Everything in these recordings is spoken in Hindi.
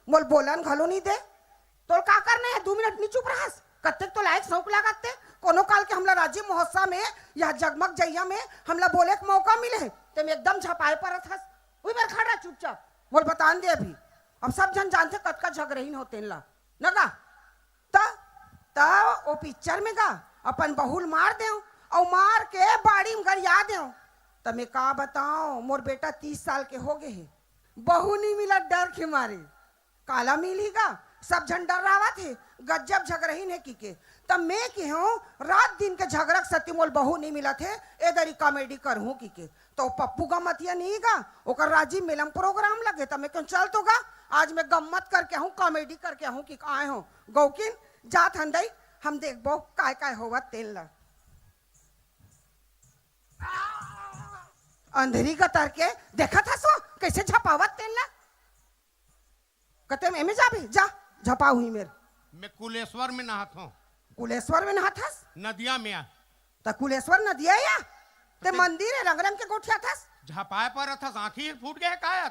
मोल बोलन घलो नहीं दे तो का करना है 2 मिनट नहीं चुप रहस कत्ते तो लायक शौक लगाते कोनो काल के हमला राज्य महोत्सव में या जगमग जइया में हमला बोले के मौका मिले ते में एकदम झपाए परत हस वही बार खड़ा चुपचाप मोल बतान दे अभी अब सब जन जानते कतका झगड़हीन होते ला नगा ता ओ पिक्चर में गा अपन बहुल मार दे और मार के बाड़ी में घर याद दे तब मैं का बताऊं मोर बेटा 30 साल के हो गए है बहू नहीं मिला डर के मारे काला मिलेगा सब झन डर रहा थे गजब झगड़हीन है की के तब मैं की हूँ रात दिन के झगड़क सती मोल बहू नहीं मिला थे इधर ही कॉमेडी कर हूँ की के तो पप्पू का मतिया नहीं गा ओकर राजीव मेलम प्रोग्राम लगे तब मैं क्यों चल तो गा आज मैं गम्मत करके हूँ कॉमेडी करके हूँ कि आए हो गौकिन जात हंदई हम देखबो काय होवा तेल ला अंधेरी का तर के देखा था सो कैसे झपावत तेल ला कते में जाबी जा झपा हुई मेरे मैं कुलेश्वर में नहात हूँ कुलेश्वर में नहाथस नदिया में आ त कुलेश्वर नदिया या ते मंदिर है रंग रंग के गोठिया थस झपाए पर था आँखी फूट गए का है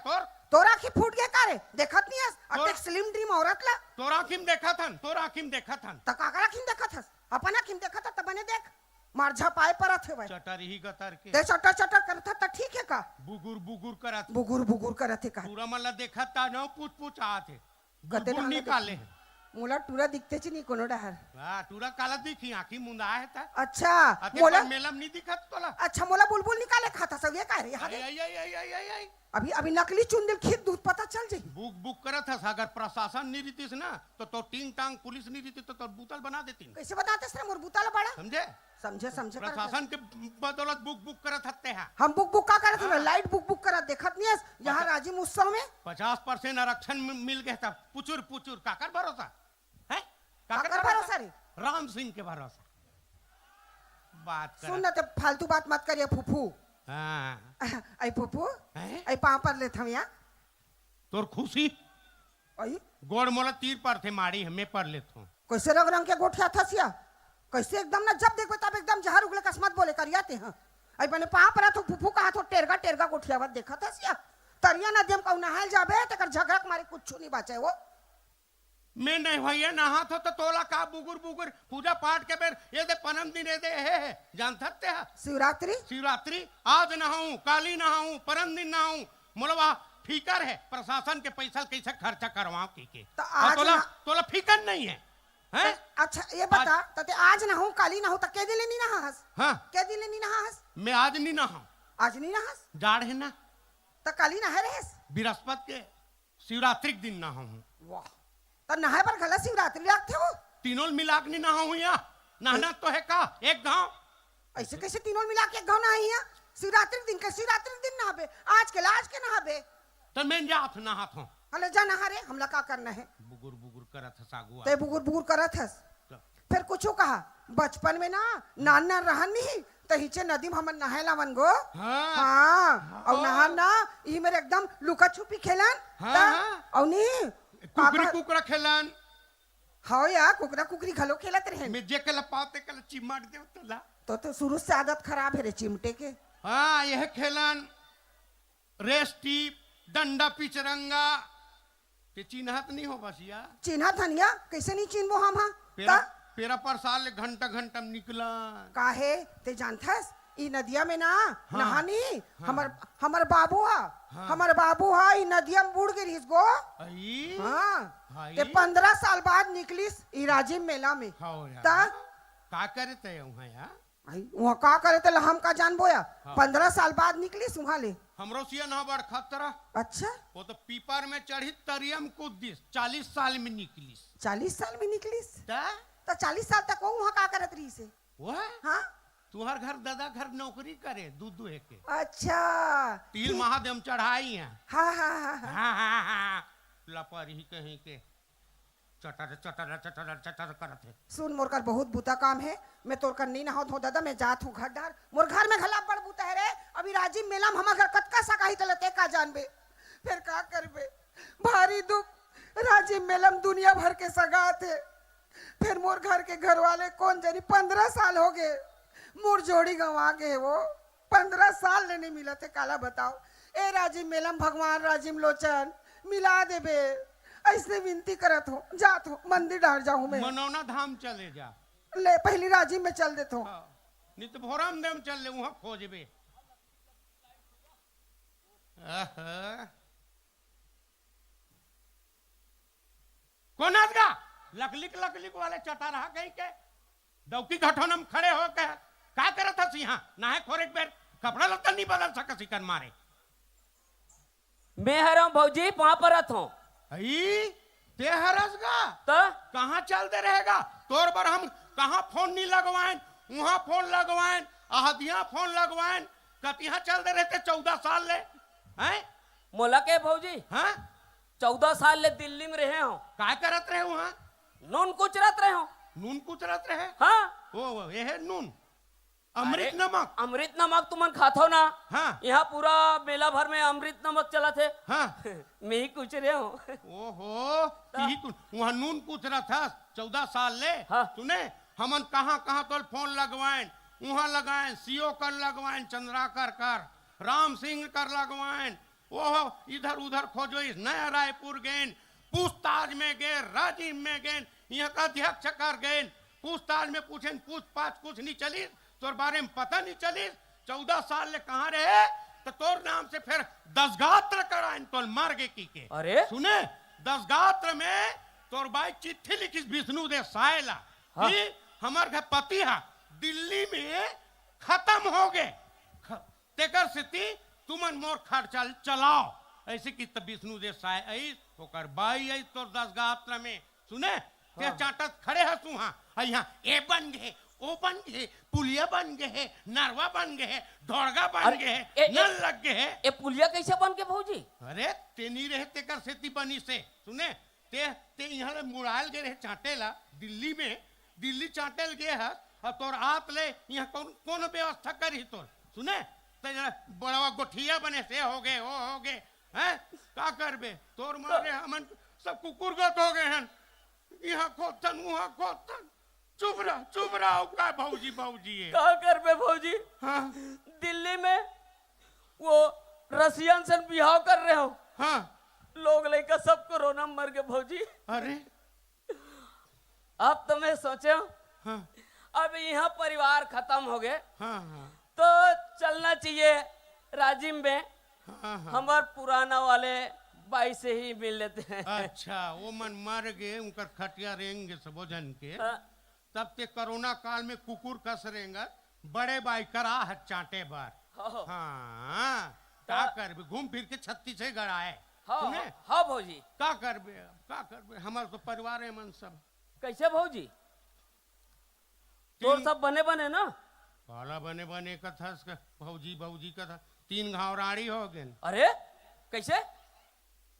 तोर आँखी फूट गए का रे देखत नहीं हस अटेक स्लिम ड्रीम औरत ला तोर आँखी में देखा था त काकर आँखी में देखत हस अपन आँखी में देखत त बने देख मार झपाए परत है भाई चटर ही गतर के ते चटर चटर करता त ठीक है का बुगुर करत बुगुर करत है का पूरा मला देखा था न पूछ आते गते बुगुर निकाले मोला टूरा दिखते ची नहीं कोनो डहर हां टूरा काला दिखी आँखी मुंदा है ता अच्छा मोला मेलम नहीं दिखत तोला अच्छा मोला बुलबुल निकाले खाता सब ये का रे आई अभी नकली चुन दिल खीर दूध पता चल जाई बुक करत है अगर प्रशासन नहीं रहती ना तो टिंग टांग पुलिस नहीं रहती तो बुतल बना देती कैसे बताते सर मोर बुतल बड़ा समझे समझे प्रशासन के बदौलत बुक करत हते हैं हम बुक का करत है लाइट बुक करत देखत नहीं है यहाँ राजीव उत्सव में 50% आरक्षण मिल गया था पुचुर काकर भरोसा है काकर भरोसा रे राम सिंह के भरोसा बात कर सुन ना ते फालतू बात मत करिए फूफू हां आई फूफू आई पांव पर ले थमिया तोर खुशी आई गोड़ मोला तीर पर थे मारी हमें पर लेत हूं कैसे रंग रंग के गोठिया थसिया कैसे एकदम ना जब देखो तब एकदम जहर उगले कसमत बोले करियाते हैं आई बने पांव पर तो फूफू का हाथ टेरगा गोठिया बात देखा थसिया तरिया ना देम कहू नहाल जाबे तकर झगड़क मारे कुछ नहीं बचे वो मैं नहीं भैया नहा तो तोला का बुगुर पूजा पाठ के बेर ये दे परम दिन दे है जान सकते हैं शिवरात्रि आज नहाऊं काली नहाऊं परम दिन नहाऊं मोलवा फिकर है प्रशासन के पैसा कैसे खर्चा करवाऊं की तोला फिकर नहीं है हैं अच्छा ये बता तते आज नहाऊं काली नहाऊं त के दिन नहीं नहास हां के दिन नहीं नहास मैं आज नहीं नहाऊं आज नहीं नहास जाड़ है ना त काली नहा रहस बृहस्पति के शिवरात्रि के दिन नहाऊं वाह त नहाए पर गलत शिवरात्रि रखते हो तीनों मिला के नहीं नहाऊं या नहाना तो है का एक गांव ऐसे कैसे तीनों मिला के एक गांव नहाई है शिवरात्रि दिन के शिवरात्रि दिन नहाबे आज के नहाबे तो मैं जात नहात हूं अले जा नहा रे हमला का करना है बुगुर करत सागुआ ते बुगुर करत हस फिर कुछो कहा बचपन में ना नान रहन नहीं तो हिचे नदी में हमन नहायला मन गो हां और नहान ना ई मेरे एकदम लुका छुपी खेलन और नहीं कुकरा खेलन हां या कुकरी घलो खेलत रहे मैं जे कल पाते कल चिमट दे तोला तो शुरू से आदत खराब है रे चिमटे के हां यह खेलन रेस्टी डंडा पिचरंगा ते चिन्हत नहीं हो बसिया चिन्हत हनिया कैसे नहीं चिन्हबो हम पेरा पर साल घंटा निकला काहे ते जानथस ई नदिया में ना नहानी हमर बाबू हा ई नदिया में बुड़ गिरिस गो हां ते 15 साल बाद निकलिस ई राजीव मेला में ता का करे ते वहां या वहां का करे ते हम का जानबो या 15 साल बाद निकलिस वहां ले हमरो सिया ना बड़ खतरा अच्छा वो तो पीपर में चढ़ी तरियम कूद दिस 40 साल में निकलिस 40 साल में निकलिस तो 40 साल तक वहां का करत रही से वो हां तुहर घर दादा घर नौकरी करे दूध दुहे के अच्छा तिल महादेव चढ़ाई है हां लपर ही कहीं के चटर करत है सुन मोर का बहुत बुता काम है मैं तोर कर नहीं नहात हो दादा मैं जात हूं घर डार मोर घर में घला बड़ बुता है रे अभी राजीव मेला में हमार घर कतका सा काही तलते का जानबे फिर का करबे भारी दुख राजीव मेला में दुनिया भर के सगात है फिर मोर घर के घर वाले कौन जानी 15 साल हो गए मोर जोड़ी गंवा गए वो 15 साल ने नहीं मिला थे काला बताओ ए राजीव मेला में भगवान राजीव लोचन मिला देबे ऐसे विनती करत हो, जात हो मंदिर डार जाऊं मैं। मनौना धाम चले जा। ले पहली राजी में चल देता हूँ। हाँ, नहीं तो भोराम देम चल ले वहां खोजबे। कौन आदगा लकलिक लकलिक वाले चटा रहा कहीं के दौकी घटोनम खड़े हो के का करत हस यहाँ नाहे खोरेक बेर कपड़ा लत्ता नहीं बदल सकत सिकन मारे। मैं हराम भौजी वहां पर हूँ। ते हरसगा तो कहाँ चलते रहेगा तोर पर हम कहाँ फोन नहीं लगवाएं वहां फोन लगवाएं आहदिया फोन लगवाएं कतिहा चलते रहते 14 साल ले हैं मोला के भौजी हाँ 14 साल ले दिल्ली में रहे हो। काय करत रहे वहां नून कुचरत रहे हो। नून कुचरत रहे हाँ ओ ये है नून अमृत नमक। अमृत नमक तुमन खातो ना। हाँ यहाँ पूरा मेला भर में अमृत नमक चला थे। हाँ मैं ही कुछ रहे हूँ। ओहो तू वहां नून कुचरा था 14 साल ले। हाँ। तूने हमन कहाँ कहाँ तो फोन लगवाएं वहां लगाएं सीओ कर लगवाएं चंद्राकर कर राम सिंह कर लगवाएं ओहो इधर उधर खोजो इस नया रायपुर गए पूछताछ में गए राजीव में गए यहाँ का अध्यक्ष कर गए पूछताछ में पूछे पूछताछ कुछ नहीं चली तोर बारे में पता नहीं चली 14 साल ले कहाँ रहे तो तोर नाम से फिर 10 गात्र कराएं तो मर गए की के। अरे सुने 10 गात्र में तोर बाई चिट्ठी लिखी विष्णु देव सायला हाँ। कि हमार घर पति है दिल्ली में खत्म हो गए तेकर स्थिति तुमन मोर खर्चा चलाओ ऐसे की तब विष्णु देव साय आई होकर बाई आई तोर 10 गात्र में सुने ते हाँ। चाटत खड़े है तू यहाँ ए बन गए ओ बन गए पुलिया बन गए नरवा बन गए ढोड़गा बन अरे, गए नल लग गए। ये पुलिया कैसे बन के भौजी? अरे ते नहीं रहे तेकर सेती बनी से सुने ते यहाँ ले मुड़ाल गए रहे चाटेला दिल्ली में दिल्ली चाटेल गए है और तोर आप ले यहाँ कौन व्यवस्था करी तोर सुने ते बड़वा गोठिया बने से हो गए ओ हो गए हैं का करबे तोर मारे हमन सब कुकुरगत हो गए हैं यहाँ खोतन वहाँ खोतन चुप रहा का भौजी भौजी है क्या कर बे भौजी? हाँ दिल्ली में वो रसियन से बिहाव कर रहे हो। हाँ लोग लेकर सब कोरोना में मर गए भौजी। अरे अब तो मैं सोचे हाँ अब यहाँ परिवार खत्म हो गए हाँ हाँ तो चलना चाहिए राजिम में। हाँ हाँ हमार पुराना वाले बाई से ही मिल लेते हैं। अच्छा वो मन मर गए उनका खटिया रेंगे सब जन के हाँ, तब ते कोरोना काल में कुकुर कस रेंगा बड़े बाई करा है चाटे बार। हाँ, हाँ का करबे घूम फिर के छत्ती से गड़ाए हाँ, सुने हाँ भौजी। का करबे हमारे तो परिवार है मन सब कैसे भौजी? तो सब बने बने ना काला बने बने कथा भौजी भौजी कथा 3 घाव राड़ी हो गए। अरे कैसे?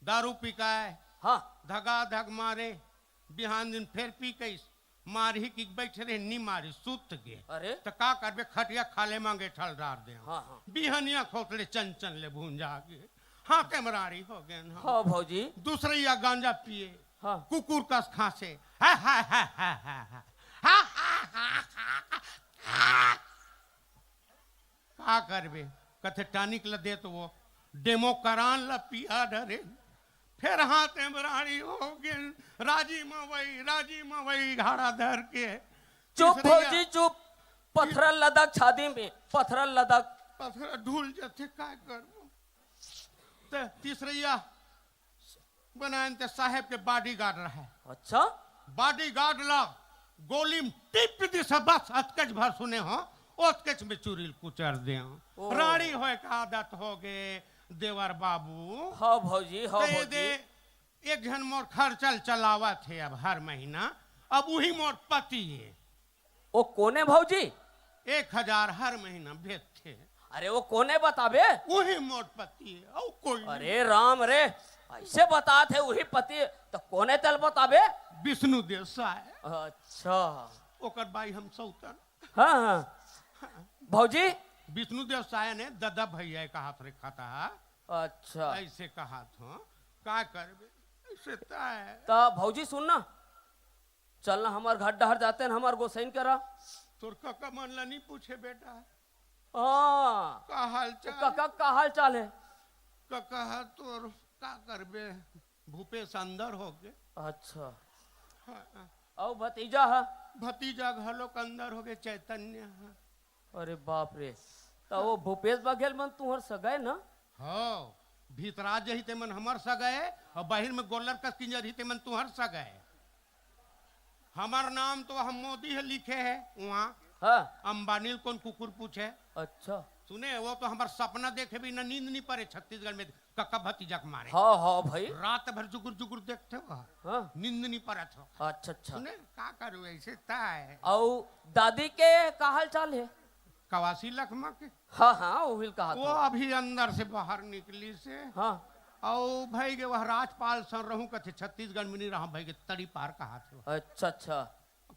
दारू पी का है हाँ धगा धग मारे बिहान दिन फिर पी कैस मारी की बैठे रहे नहीं मारी सुत गए। अरे तो का करबे खटिया खाले मांगे ठल डार दे हाँ हाँ बिहनिया खोतले चंचन ले भूंजा गए हाँ तेमरारी हो गए हाँ भौजी। दूसरे या गांजा पिए हाँ कुकुर कस खांसे हा हा हा हा हा हा हा हा हा का करबे कथे टानिक ल दे तो वो डेमो करान ल पिया डरे फिर हाथ एमरानी हो गए राजी मवई घाड़ा धर के चुप भौजी चुप। पत्थर लदक छादी में पत्थर लदक पत्थर ढूल जाते काय करबो ते तीसरिया बनाए ते साहेब के बॉडीगार्ड रहे। अच्छा बॉडीगार्ड ला गोली टिप दी सब बस अटकच भर सुने हो ओतकच में चुरील कुचर दे ओ। रानी होए का आदत हो गए देवर बाबू हाँ भौजी हाँ दे दे भौजी। एक जन मोर खर्चल चलावा थे अब हर महीना अब वही मोर पति है वो कोने भौजी? 1000 हर महीना भेजते अरे वो कोने बताबे? वही मोर पति है और कोई नहीं। अरे राम रे ऐसे बता थे वही पति तो कोने तल बताबे? विष्णु देव साय अच्छा ओकर बाई हम सौतन हाँ हाँ भौजी। विष्णु देव साय ने दादा भैया का हाथ रेखा था अच्छा ऐसे कहा था का करबे ऐसे है तो भौजी सुनना चलना हमार घर डहर जाते हैं हमार गोसाइन करा। तोर काका मन ला नहीं पूछे बेटा हाँ का हाल चाल काका का हाल चाल है? काका तोर का करबे भूपेश अंदर हो गए। अच्छा हाँ, और भतीजा है? भतीजा घलोक अंदर हो गए चैतन्य। हाँ। अरे बाप रे, तो वो भूपेश बघेल मन तुहर सगाए ना? हो भीतरा जही ते मन हमर सगए और बाहर में गोलर कस किंजर ही ते मन तुहर सगए। हमार नाम तो हम मोदी है लिखे है वहाँ, हाँ अंबानी कौन कुकुर पूछे। अच्छा सुने वो तो हमार सपना देखे भी ना नींद नहीं पड़े छत्तीसगढ़ में कक्का भतीजा के मारे। हाँ हाँ भाई। रात भर जुगुर जुगुर देखते हो, हाँ नींद नहीं पड़ा था। अच्छा अच्छा। सुने का करूँ ऐसे है। और दादी के का हाल चाल है? कवासी लखमा के हाँ हाँ वो भी कहा वो था। अभी अंदर से बाहर निकली से। हाँ और भाई के वह राजपाल सर रहूं कथे छत्तीसगढ़ में नहीं रहा भाई के तड़ी पार कहा थे। अच्छा अच्छा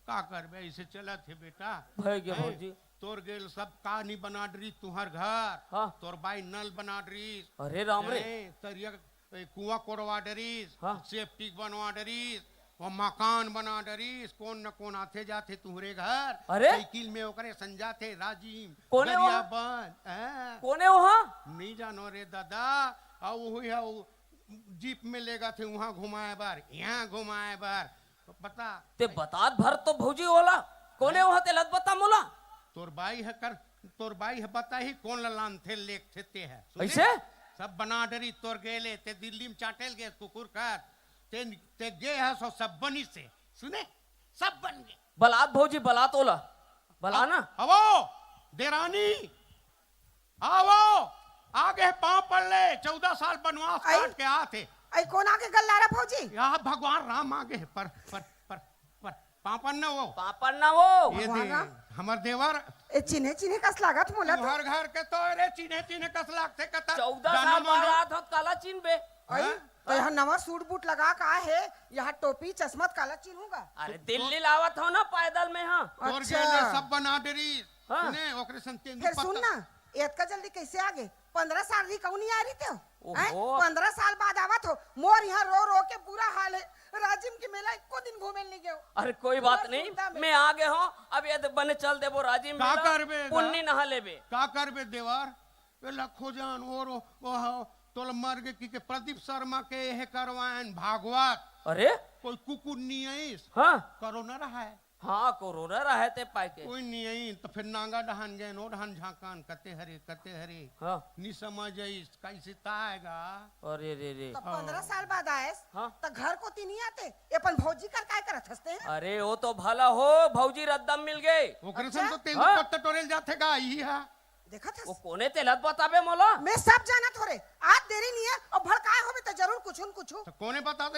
का करबे ऐसे चला थे बेटा। भाई के हैं? भौजी। तोर गेल सब का नहीं बना डरी तुहर घर। हाँ तोर बाई नल बना डरी। अरे राम रे। तरिया कुआं कोड़वा डरीस। हाँ। सेफ्टी बनवा डरीस। वो मकान बना डरीस। कौन न कौन आते जाते तुम्हारे घर। अरे? साइकिल में ओकरे संजा थे राजीव कोने गरिया वहाँ? बन। हैं? कौन है वहाँ? नहीं जानो रे दादा। और वही है वो जीप में लेगा थे वहाँ घुमाए बार यहाँ घुमाए बार बता। ते बतात भर तो भौजी होला। कौन है वहाँ ते लत बता मोला? तोर बाई है कर तोर बाई है बता ही कौन ललान थे लेख थे ते है। सुने? ऐसे? सब बना डरी तोर गेले ते दिल्ली में चाटेल गए कुकुर का ते गे है सो सब बनी से। सुने सब बन गए। बलात भौजी बलात ओला बला ना। आवो देरानी आवो आगे पांव पड़ ले 14 साल बनवास आई? काट के आते। आई कौन आके गल्ला रहा फौजी? यहाँ भगवान राम आगे है पर पापन न वो पापा ना वो। ये भगवान दे राम? हमर देवर ए चिन्हे चिन्हे कस लागत मोला तो। हर घर के तो रे चिन्हे चिन्हे कस लागते कता 14 साल बाद रात हो काला चीन बे। आई हाँ? तो यहाँ नवा सूट बूट लगा का है, यहाँ टोपी चश्मा काला चिन्हूंगा। अरे दिल्ली लावत हो ना पैदल में। हाँ तोर अच्छा। गेले सब बना डरी। हाँ। ने ओकरे संतेंदु फिर सुन ना, एतका जल्दी कैसे आगे? 15 साल की कौन नहीं आ रही थे? ओहो। 15 साल बाद आवत हो। मोर यहाँ रो रो के बुरा हाल है। राजिम के मेला एको दिन घूमे नहीं गए। अरे कोई बात और नहीं, सुनता में। मैं आगे हूँ। अब ये बने चल दे वो राजी का करबे गा? पुन्नी नहा लेबे। का करबे देवर वे लखो जान और वो तोल मर के की प्रदीप शर्मा के हे करवाएन भागवत। अरे कोई कुकुर नहीं आईस हाँ करो न रहा है। हाँ कोरोना रहे ते पाए के। कोई नहीं आई तो फिर नांगा डहान गए नो डहान झाकान कते हरे हाँ नी समझ आईस कैसे ताएगा। अरे रे रे। तो 15 साल बाद आए हाँ। तो घर को ती नहीं आते। ये अपन भौजी कर काय करत हंसते हैं? अरे वो तो भला हो भौजी रद्दम मिल गए। ओकरे अच्छा? संग तो तेंदु हाँ। पत्ता टोरेल जाथे गा ई है। देखा था? वो कोने तेलत बताबे मोला। मैं सब जानत हो रे। आज देरी नहीं है और भड़काए होबे तो जरूर कुछ न कुछ। तो कोने बता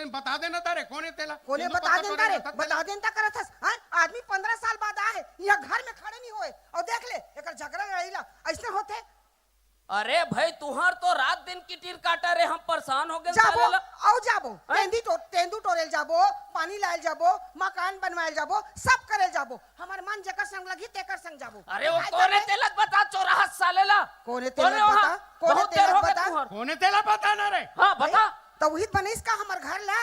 देना तारे कोने तेला कोने तेंदु बता पत्ता देता टोरेल रे, जाथा बता देता करत हस। हां आदमी 15 साल बाद आए, यहाँ घर में खड़े नहीं होए और देख ले एकर झगड़ा लड़ाईला ऐसे होते। अरे भाई तुहार तो रात दिन की टीर काटा रे, हम परेशान हो गए। जाबो औ जाबो हैं? तेंदू टोरेल जाबो, पानी लायल जाबो, मकान बनवायल जाबो, सब करे जाबो। हमार मन जकर संग लगी तेकर संग जाबो। अरे वो काय कोने करे? तेलत बता चौराहा सालेला। कोने तेलत बता? कोने बहुत देर तेलत हो गए बता? तुहार। कोने तेला बता ना रे। हाँ बता। तो वही बनईस का हमर घर ला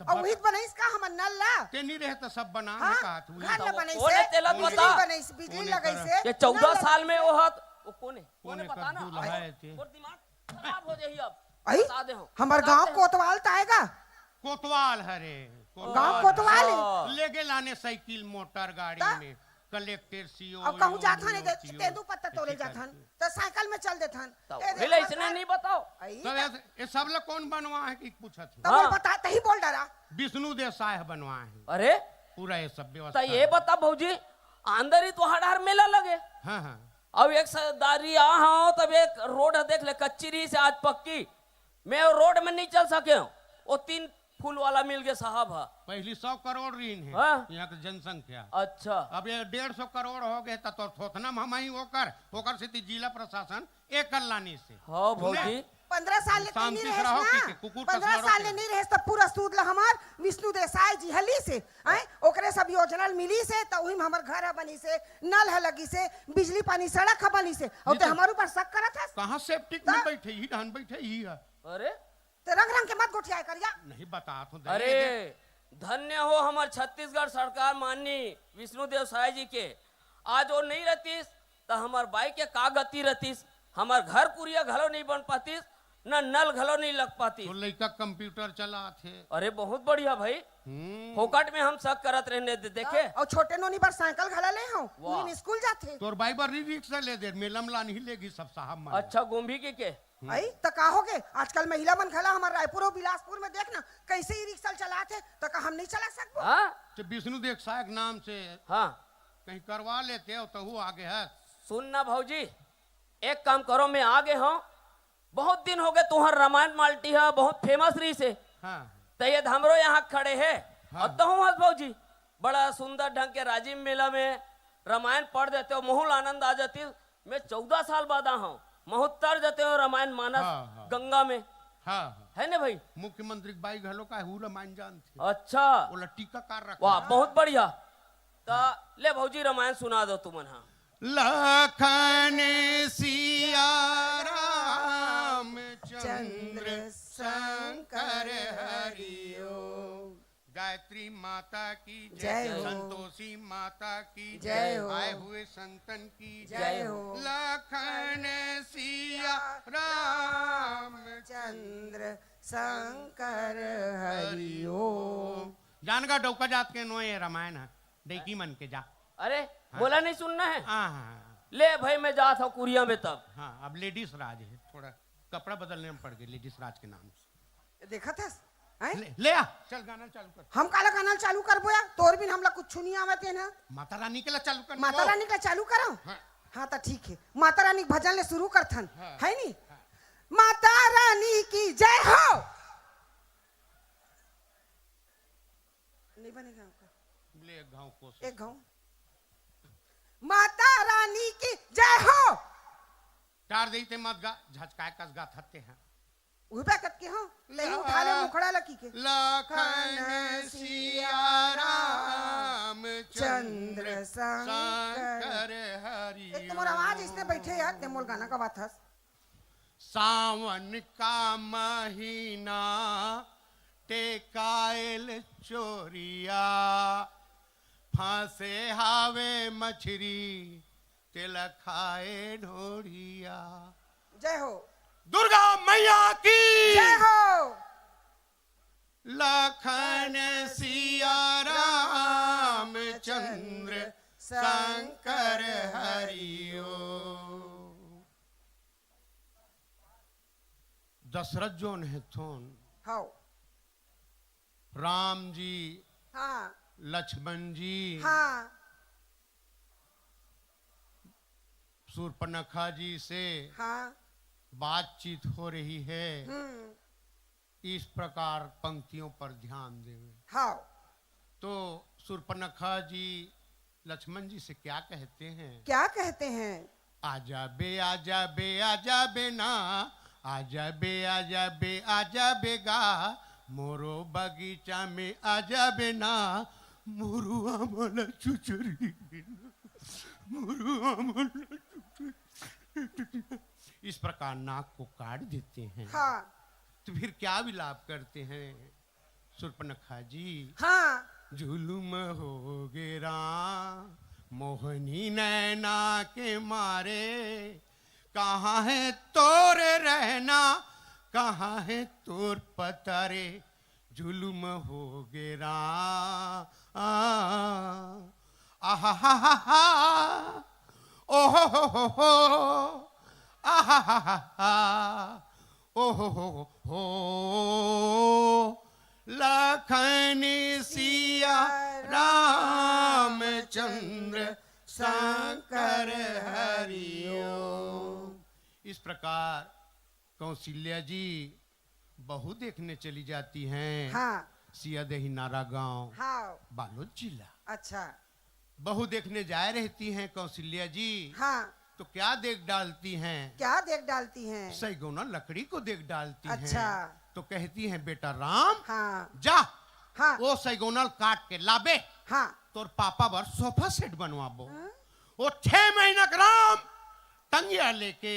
और वही बनईस का हमर नल ला। ते नहीं रहे तो सब बना हाँ, है कहा तू घर ला बनईस कोने तेलत बिजली बता? बनईस, बिजली कोने लगईस करा? ये 14 साल में वो हाथ वो कोने कोने बता का ना। दूल्हा है ते। और दिमाग खराब हो जाही अब। आई बता दे हम। हमर बता गांव दे हम। कोतवाल ताएगा। कोतवाल हरे गांव कोतवाल है। हाँ। ले गे लाने साइकिल मोटर गाड़ी ता? में कलेक्टर सीओ अब कहूँ जाथन है तेंदू पत्ता तोड़े जाथन तो साइकिल में चल देथन। तो ए हिल देख ऐसने बता। नहीं बताओ। आई, तो ये सब लोग कौन बनवा है कि पूछत तब हाँ। बोल बता तही बोल डरा। विष्णु देसाई है बनवा है अरे पूरा ये सब तो व्यवस्था ये बता भौजी, अंदर ही तो हड़ार मेला लगे। हाँ हाँ अब एक दारी हाँ तब एक रोड है देख ले, कच्ची रही से आज पक्की। मैं रोड में नहीं चल सके हूँ। वो 3 फूल वाला मिल गया साहब। है पहली 100 करोड़ ऋण है हाँ। यहाँ की जनसंख्या। अच्छा अब ये 150 करोड़ हो गए तो थोथना हम ही होकर से जिला प्रशासन एक लानी से। हाँ भौजी 15 साल ले शांति नहीं से रहेस रहो ना। कि कुकुर 15 कसवा साल रहो ले कि- नहीं रहेस तब पूरा सूद ला हमार विष्णु देसाई जी हली से हैं ओकरे सब योजना मिली से तो वही में हमर घर है बनी से, नल है लगी से, बिजली पानी सड़क है बनी से और ते हमारे ऊपर शक करत हस। कहाँ सेप्टिक में बैठे ही धान बैठे ही है। अरे ते रंग रंग के मत गोठिया करिया। नहीं बता तो दे। अरे धन्य हो हमार छत्तीसगढ़ सरकार माननीय विष्णुदेव साय जी के। आज वो नहीं रहतीस तो हमार बाई के का गति रहतीस, हमार घर कुरिया घलो नहीं बन पातीस। ना नल घलो नहीं लग पाती। तो लड़का कंप्यूटर चला थे। अरे बहुत बढ़िया भाई, फोकट में हम शक करत रहने देखे। और छोटे नोनी बार साइकिल घला ले हो वाह। उन स्कूल जाते तोर बाई बार रिक्शा ले दे, मेलम ला नहीं लेगी सब साहब मान। अच्छा गोम्भी के आई तो का हो गए आजकल महिला मन खला हमारे रायपुर और बिलासपुर में देखना कैसे ही रिक्शा चलाते तो का हम नहीं चला सकबो। हाँ तो विष्णु देव साहब नाम से हाँ कहीं करवा लेते हो तो वो आगे है। सुन ना भौजी, एक काम करो, मैं आगे हूँ, बहुत दिन हो गए तुम्हार रामायण माल्टी है बहुत फेमस रही से। हाँ तो ये हमरो यहाँ खड़े है। हाँ। अब तो हूँ भौजी बड़ा सुंदर ढंग के राजीव मेला में रामायण पढ़ देते हो, महूल आनंद आ जाती। मैं 14 साल बाद आया हूँ, महोत्तर जाते हो रामायण मानस हाँ। गंगा में, हाँ है ना भाई। मुख्यमंत्री बाई घलो का हु रामायण जानते। अच्छा बोला टीकाकार रखा। वाह बहुत बढ़िया। तो ले भौजी रामायण सुना दो तुमन। हाँ लखन सिया राम चंद्र शंकर हरिओ। गायत्री माता की जय हो। संतोषी माता की जय हो। आए हुए संतन की जय हो। लखन सिया राम चंद्र शंकर हरिओ। जानगा डौका जात के नो ये रामायण है, डेकी मन के जा। अरे बोला नहीं सुनना है। हाँ ले भाई मैं जाता हूँ कुरिया में तब। हाँ अब लेडीज राज है, थोड़ा कपड़ा बदलने में पड़ गए लेडीज राज के नाम से। देखा था ले आ, चल गाना चालू कर। हम काला गाना चालू करबो या तोर बिन हमला कुछ नहीं आवते ना। माता रानी के लिए चालू कर। माता रानी का चालू करो। हाँ। हाँ तो ठीक है, माता रानी के भजन ले शुरू करथन। हाँ। है नी माता रानी की जय हो। नहीं बनेगा आपका ले एक गाँव को एक गाँव। माता रानी की जय हो। चार देते मत गा, झचकाए कस गा थते हैं। उबे कट के हो ले उठा ले मुखड़ा लकी के। लखन सिया राम चंद्र शंकर हरि। एक तुम्हारा आवाज इसने बैठे यार ते मोल गाना का बात है। सावन का महीना टेकायल चोरिया। फांसे हावे मछरी तिल खाए ढोरिया। जय हो दुर्गा मैया की जय हो। लखन सिया राम चंद्र शंकर हरिओ। दशरथ जोन है थोन, हाँ राम जी हाँ लक्ष्मण जी हाँ शूर्पणखा जी से हाँ बातचीत हो रही है। इस प्रकार पंक्तियों पर ध्यान देवे। हाँ तो शूर्पणखा जी लक्ष्मण जी से क्या कहते हैं? क्या कहते हैं? आजा बे आजा बे आजा बे ना, आजा बे आजा बे आजा बेगा, मोरो बगीचा में आजा बे ना, मोरू आमला चुचुरी, मोरू आमला चुचुरी। इस प्रकार नाक को काट देते हैं। हाँ तो फिर क्या विलाप करते हैं शूर्पणखा जी? हाँ जुलुम हो गेरा मोहनी नैना के मारे, कहाँ है तोर रहना, कहाँ है तोर पता रे, जुलुम हो गेरा। आहा हा हा हा, ओहो हो, आहा हा हा, ओहो हो, लखन सिया राम चंद्र शंकर हरिओ। इस प्रकार कौशल्या जी बहू देखने चली जाती हैं। हाँ सियादही नारा गांव, हाँ बालोद जिला। अच्छा बहू देखने जाए रहती हैं कौशल्या जी। हाँ तो क्या देख डालती हैं? क्या देख डालती हैं? सैगुना लकड़ी को देख डालती अच्छा। हैं। तो कहती हैं बेटा राम, हाँ जा हाँ वो सैगोनल काट के लाबे, हाँ तोर पापा बर सोफा सेट बनवाबो। वो 6 महीना का राम टंगिया लेके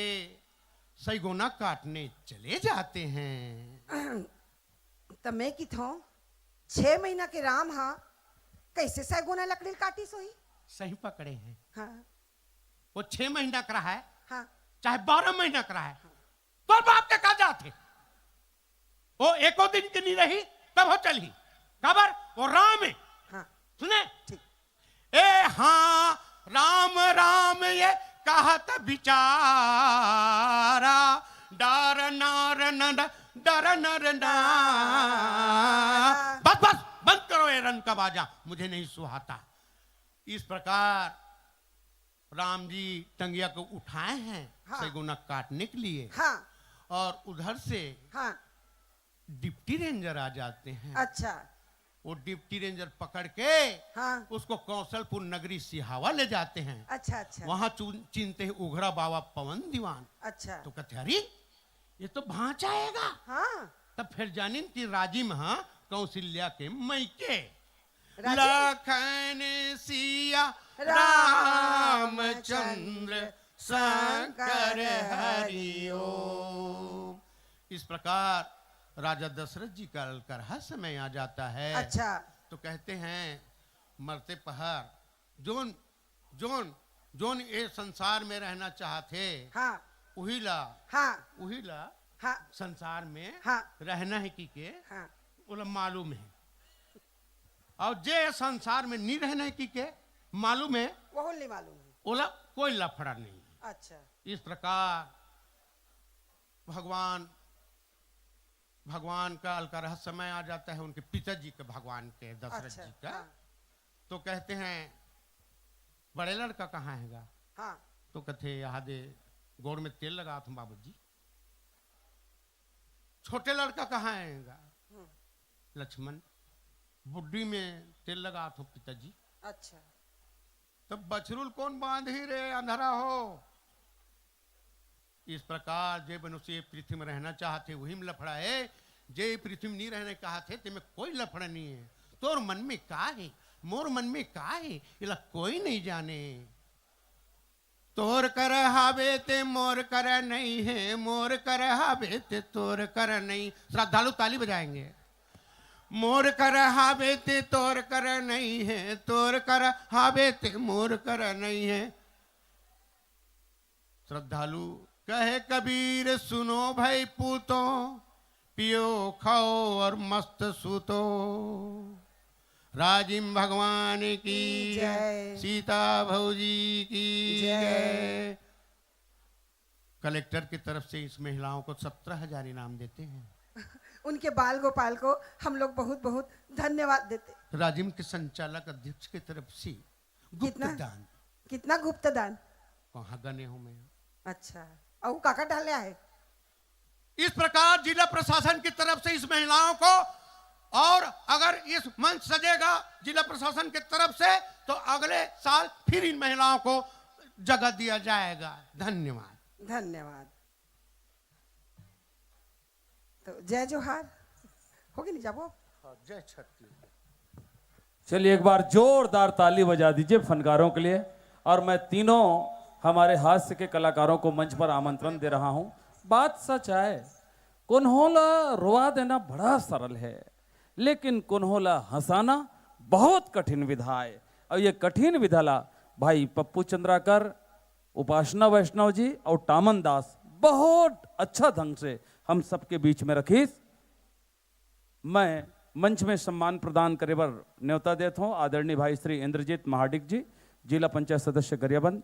सैगोना काटने चले जाते हैं। तो मैं की थो 6 महीना के राम हाँ कैसे सैगुना लकड़ी काटी सोई? सही पकड़े हैं। हाँ वो 6 महीना का रहा है हाँ चाहे 12 महीना का रहा है, तो बाप के कहा जाते वो एको दिन की नहीं रही तब हो चली खबर वो राम है हाँ सुने ठीक ए हाँ राम राम ये कहत बिचारा डर नार न डर नर ना बस बस बंद करो ये रन का बाजा मुझे नहीं सुहाता। इस प्रकार राम जी टंगिया को उठाए हैं हाँ। सैगुना काटने के लिए हाँ और उधर से हाँ डिप्टी रेंजर आ जाते हैं। अच्छा वो डिप्टी रेंजर पकड़ के हाँ उसको कौशलपुर नगरी सिहावा ले जाते हैं। अच्छा अच्छा वहां चिनते हैं उघरा बाबा पवन दीवान। अच्छा तो कहते अरे ये तो भांच आएगा। हाँ तब फिर जानिन कि राजिम हाँ कौशल्या के मैके राजिम? लखन सिया रामचंद्र शंकर हरिओ। इस प्रकार राजा दशरथ जी का अलकरहा समय आ जाता है। अच्छा तो कहते हैं मरते पहर जोन जोन जोन ये संसार में रहना चाहते हाँ वही ला हाँ संसार में हाँ रहना है कि के हाँ बोला मालूम है और जे संसार में नहीं रहना है कि के मालूम है वो नहीं मालूम है बोला कोई लफड़ा नहीं है। अच्छा इस प्रकार भगवान का अलकरहा समय आ जाता है उनके पिताजी के भगवान के दशरथ अच्छा जी का। हाँ तो कहते हैं बड़े लड़का कहाँ हैगा। हाँ तो कहते यहाँ दे गोड़ में तेल लगा था बाबू जी। छोटे लड़का कहाँ हैगा लक्ष्मण बुड्ढी में तेल लगा था पिताजी। अच्छा तब बछरुल कौन बांध ही रे अंधेरा हो। इस प्रकार जे मनुष्य पृथ्वी में रहना चाहते वही में लफड़ा है जे पृथ्वी में नहीं रहने कहा थे ते में कोई लफड़ा नहीं है। तोर मन में का है मोर मन में का है इला कोई नहीं जाने। तोर कर हावे ते मोर कर नहीं है मोर कर हावे ते तोर कर नहीं। श्रद्धालु ताली बजाएंगे। मोर कर हावे ते तोर कर नहीं है तोर कर हावे ते मोर कर नहीं है। श्रद्धालु कहे कबीर सुनो भाई पूतो पियो खाओ और मस्त सूतो। राजिम भगवान की जय। सीता भौजी की जय। कलेक्टर की तरफ से इस महिलाओं को 17,000 इनाम देते हैं। उनके बाल गोपाल को हम लोग बहुत बहुत धन्यवाद देते। राजिम के संचालक अध्यक्ष की तरफ से गुप्त कितना? दान। कितना गुप्त दान। कहाँ गने हूं मैं। अच्छा और काका डाले है। इस प्रकार जिला प्रशासन की तरफ से इस महिलाओं को और अगर इस मंच सजेगा जिला प्रशासन की तरफ से तो अगले साल फिर इन महिलाओं को जगह दिया जाएगा। धन्यवाद धन्यवाद। तो जय जोहार होगी नहीं जाबो। जय छत्तीसगढ़। चलिए एक बार जोरदार ताली बजा दीजिए फनकारों के लिए। और मैं तीनों हमारे हास्य के कलाकारों को मंच पर आमंत्रण दे रहा हूं। बात सच है कुन्होला रुआ देना बड़ा सरल है लेकिन कुन्होला हंसाना बहुत कठिन विधा है। और ये कठिन विधाला भाई पप्पू चंद्राकर उपासना वैष्णव जी और टामन दास बहुत अच्छा ढंग से हम सबके बीच में रखी। मैं मंच में सम्मान प्रदान करे बर न्योता देता हूँ आदरणीय भाई श्री इंद्रजीत महाडिक जी जिला पंचायत सदस्य गरियाबंद।